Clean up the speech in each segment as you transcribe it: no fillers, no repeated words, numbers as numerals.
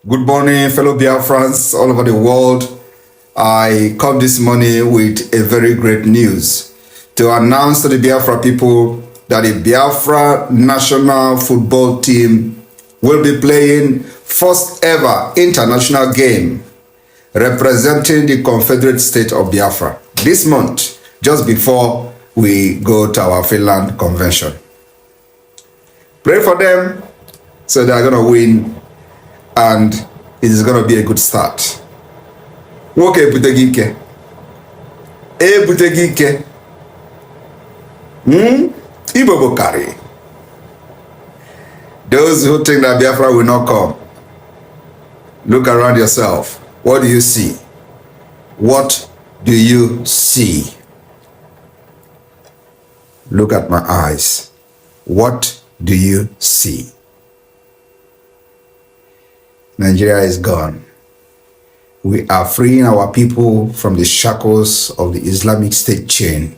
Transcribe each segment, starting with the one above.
Good morning, fellow Biafrans all over the world. I come this morning with a very great news to announce to the Biafra people that the Biafra national football team will be playing first ever international game representing the Confederate State of Biafra this month, just before we go to our Finland convention. Pray for them so they are going to win, and it is going to be a good start. Woke ebutegike. Ebutegike. Ibobokari. Those who think that Biafra will not come, look around yourself. What do you see? What do you see? Look at my eyes. What do you see? Nigeria is gone. We are freeing our people from the shackles of the Islamic State chain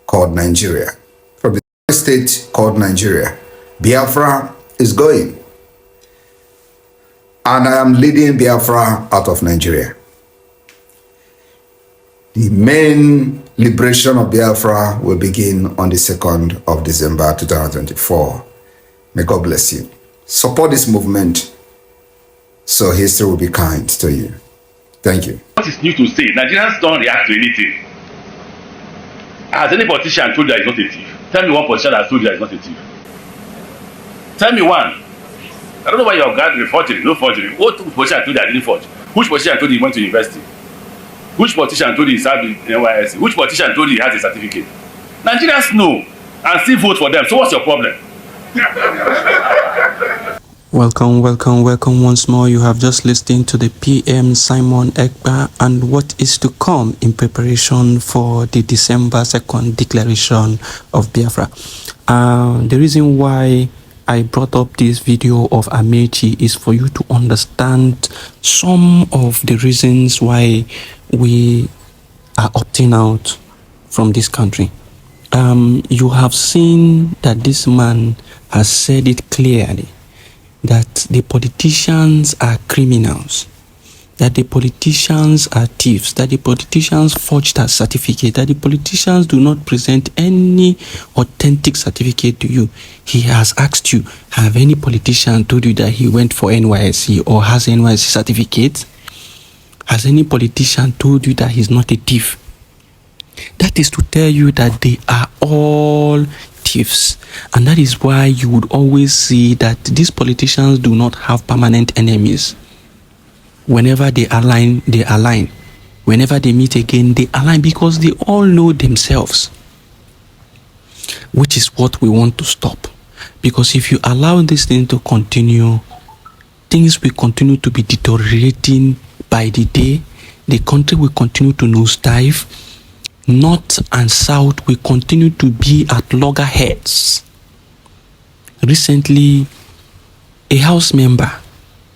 called Nigeria. From the state called Nigeria. Biafra is going. And I am leading Biafra out of Nigeria. The main liberation of Biafra will begin on the 2nd of December 2024. May God bless you. Support this movement so history will be kind to you. Thank you. What is new to say? Nigerians don't react to anything. Has any politician told you that he's not a thief? Tell me one politician that has told you that he's not a thief. Tell me one. I don't know why you're gathering forgery, no forgery. What politician told you that I didn't forge? Which politician told you he went to university? Which politician told you he served in NYSC? Which politician told you he has a certificate? Nigerians know and still vote for them. So what's your problem? Welcome once more. You have just listened to the PM Simon Ekpa and what is to come in preparation for the December 2nd declaration of Biafra. The reason why I brought up this video of AMAECHI is for you to understand some of the reasons why we are opting out from this country. You have seen that this man has said it clearly that the politicians are criminals, that the politicians are thieves, that the politicians forged a certificate, that the politicians do not present any authentic certificate to you. He has asked you, have any politician told you that he went for NYSC or has NYSC certificate? Has any politician told you that he's not a thief? That is to tell you that they are all thieves. And that is why you would always see that these politicians do not have permanent enemies. Whenever they align, they align. Whenever they meet again, they align because they all know themselves. Which is what we want to stop. Because if you allow this thing to continue, things will continue to be deteriorating by the day. The country will continue to nosedive. North and South will continue to be at loggerheads. Recently, a House member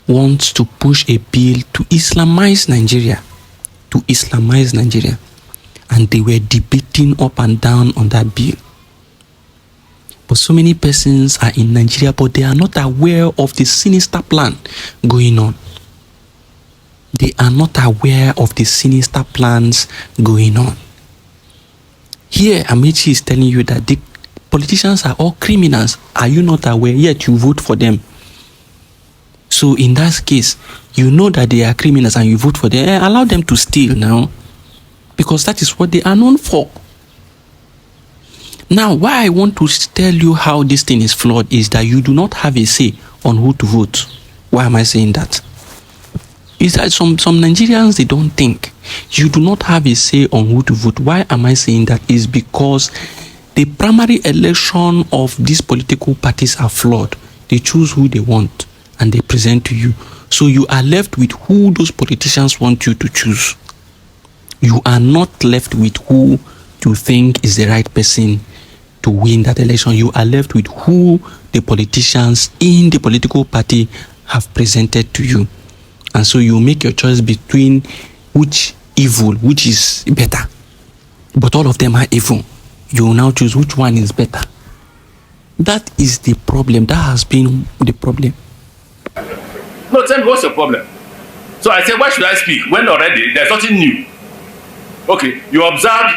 wants to push a bill to Islamize Nigeria. And they were debating up and down on that bill. But so many persons are in Nigeria, but they are not aware of the sinister plan going on. They are not aware of the sinister plans going on. Here, AMAECHI is telling you that the politicians are all criminals. Are you not aware? Yet you vote for them. So in that case, you know that they are criminals and you vote for them. Allow them to steal now. Because that is what they are known for. Now, why I want to tell you how this thing is flawed is that you do not have a say on who to vote. Why am I saying that? Is that some Nigerians, they don't think. You do not have a say on who to vote. Why am I saying that? Is because the primary election of these political parties are flawed. They choose who they want and they present to you. So you are left with who those politicians want you to choose. You are not left with who you think is the right person to win that election. You are left with who the politicians in the political party have presented to you. And so you make your choice between which evil, which is better. But all of them are evil. You will now choose which one is better. That is the problem. That has been the problem. No, tell me what's your problem. So I said, why should I speak when already there's nothing new? Okay, you observe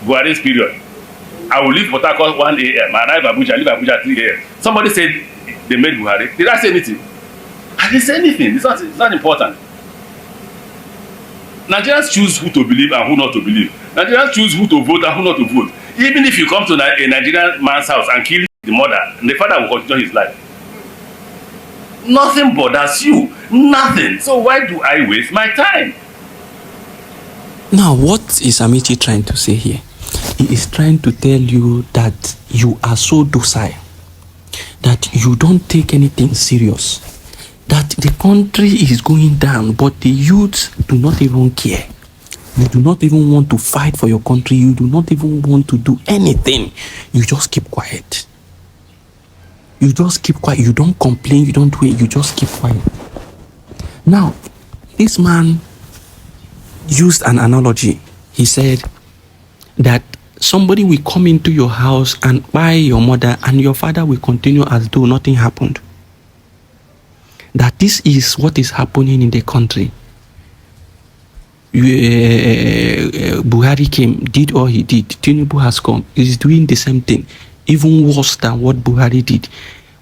Buhari's period. I will leave Port Harcourt 1 a.m. I arrive Abuja, leave Abuja 3 a.m. Somebody said they made Buhari. Did I say anything? I didn't say anything. It's not important. Nigerians choose who to believe and who not to believe. Nigerians choose who to vote and who not to vote. Even if you come to a Nigerian man's house and kill the mother, the father will continue his life. Nothing bothers you. Nothing. So why do I waste my time? Now, what is AMAECHI trying to say here? He is trying to tell you that you are so docile, that you don't take anything serious, that the country is going down, but the youths do not even care. You do not even want to fight for your country. You do not even want to do anything. You just keep quiet. You just keep quiet. You don't complain. You don't wait. You just keep quiet. Now, this man used an analogy. He said that somebody will come into your house and buy your mother, and your father will continue as though nothing happened. That this is what is happening in the country. Buhari came, did all he did. Tinubu has come, is doing the same thing, even worse than what Buhari did.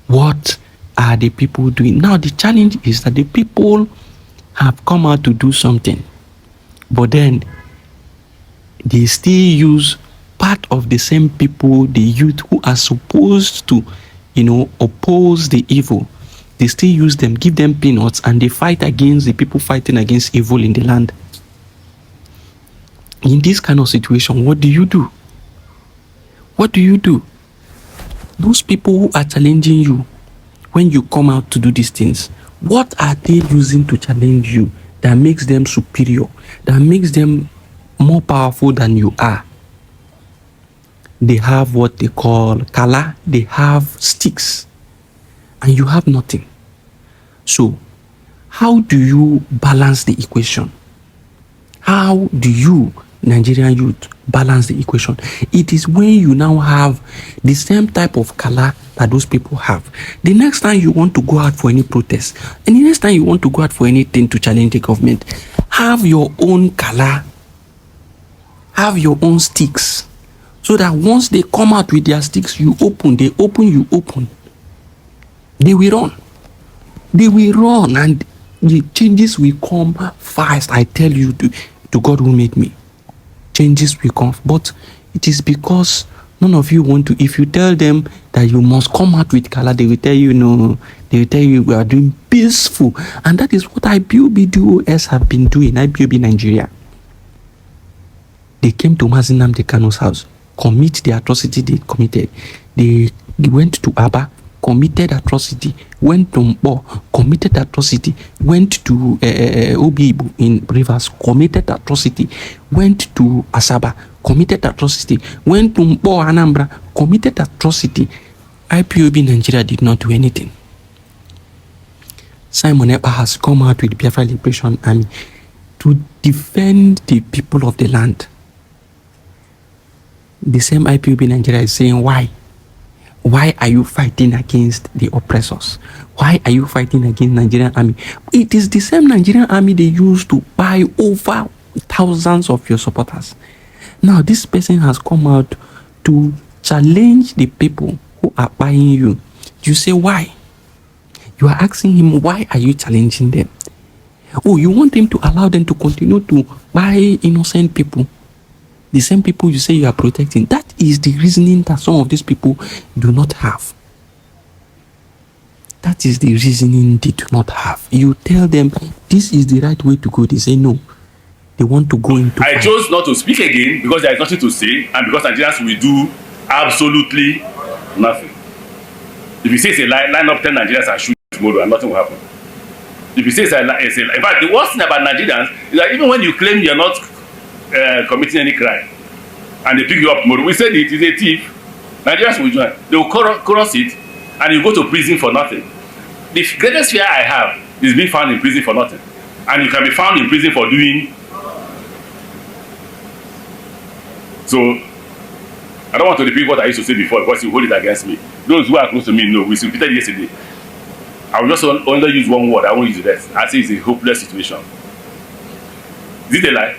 What are the people doing? Now the challenge is that the people have come out to do something, but then they still use part of the same people, the youth who are supposed to, oppose the evil. They still use them, give them peanuts, and they fight against the people fighting against evil in the land. In this kind of situation, what do you do? What do you do? Those people who are challenging you, when you come out to do these things, what are they using to challenge you that makes them superior, that makes them more powerful than you are? They have what they call kala, they have sticks, and you have nothing. So, how do you balance the equation? How do you, Nigerian youth, balance the equation? It is when you now have the same type of kala that those people have. The next time you want to go out for any protest, and the next time you want to go out for anything to challenge the government, have your own kala, have your own sticks, so that once they come out with their sticks, you open, they open, you open. They will run. They will run, and the changes will come fast. I tell you, to God who made me, changes will come. But it is because none of you want to. If you tell them that you must come out with color, they will tell you no. They will tell you we are doing peaceful, and that is what IPOB DOS have been doing. IPOB Nigeria. They came to Mazi Nnamdi Kanu's house, commit the atrocity they committed. They went to Aba, committed atrocity, went to Mbo, committed atrocity, went to Obibu in Rivers, committed atrocity, went to Asaba, committed atrocity, went to Mbo Anambra, committed atrocity. IPOB Nigeria did not do anything. Simon Ekpa has come out with Biafra Liberation Army to defend the people of the land. The same IPOB Nigeria is saying, why? Why are you fighting against the oppressors? Why are you fighting against Nigerian army? It is the same Nigerian army they used to buy over thousands of your supporters. Now this person has come out to challenge the people who are buying you. You say, why? You are asking him, why are you challenging them? Oh, you want him to allow them to continue to buy innocent people? The same people you say you are protecting. That is the reasoning that some of these people do not have. That is the reasoning they do not have. You tell them this is the right way to go. They say no. They want to go into I chose not to speak again because there is nothing to say, and because Nigerians will do absolutely nothing. If you say it's a line up 10 Nigerians and shoot tomorrow and nothing will happen. If you say it's a in fact, the worst thing about Nigerians is that even when you claim you're not committing any crime and they pick you up tomorrow, we said it is a thief, Nigerians will join. They will cross it and you go to prison for nothing. The greatest fear I have is being found in prison for nothing. And you can be found in prison for doing. So I don't want to repeat what I used to say before because you hold it against me. Those who are close to me know. We repeated yesterday. I will just only use one word. I won't use the rest. I say it's a hopeless situation. Is it a lie?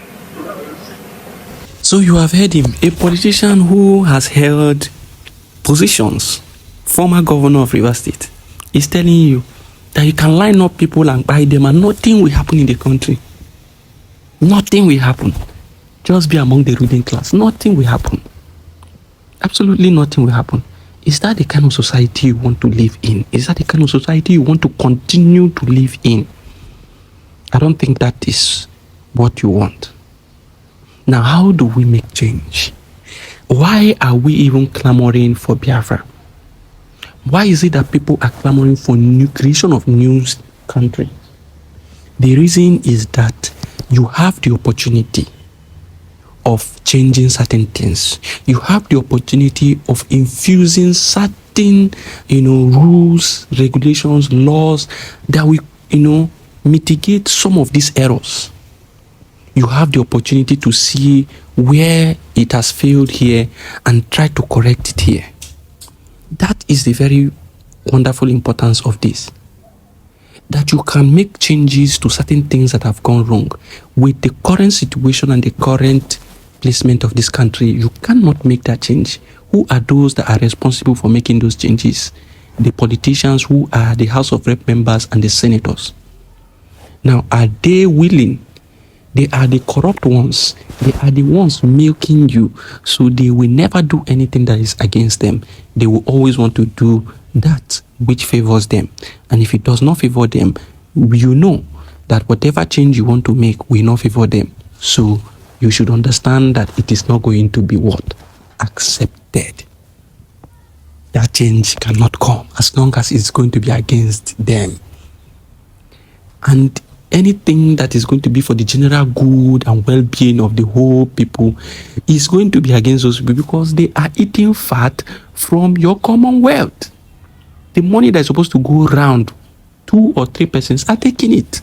So you have heard him, a politician who has held positions, former governor of Rivers State, is telling you that you can line up people and buy them and nothing will happen in the country. Nothing will happen. Just be among the ruling class. Nothing will happen. Absolutely nothing will happen. Is that the kind of society you want to live in? Is that the kind of society you want to continue to live in? I don't think that is what you want. Now, how do we make change? Why are we even clamoring for Biafra? Why is it that people are clamoring for new creation of new country? The reason is that you have the opportunity of changing certain things. You have the opportunity of infusing certain, rules, regulations, laws that will, mitigate some of these errors. You have the opportunity to see where it has failed here and try to correct it here. That is the very wonderful importance of this. That you can make changes to certain things that have gone wrong. With the current situation and the current placement of this country, you cannot make that change. Who are those that are responsible for making those changes? The politicians who are the House of Rep members and the senators. Now, are they willing? They are the corrupt ones. They are the ones milking you. So they will never do anything that is against them. They will always want to do that which favors them. And if it does not favor them, you know that whatever change you want to make will not favor them. So you should understand that it is not going to be what? Accepted. That change cannot come as long as it's going to be against them. And anything that is going to be for the general good and well-being of the whole people is going to be against those people because they are eating fat from your commonwealth. The money that is supposed to go around, 2 or 3 persons are taking it.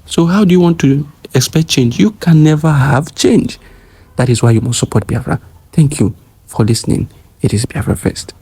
So how do you want to expect change? You can never have change. That is why you must support Biafra. Thank you for listening. It is Biafra First.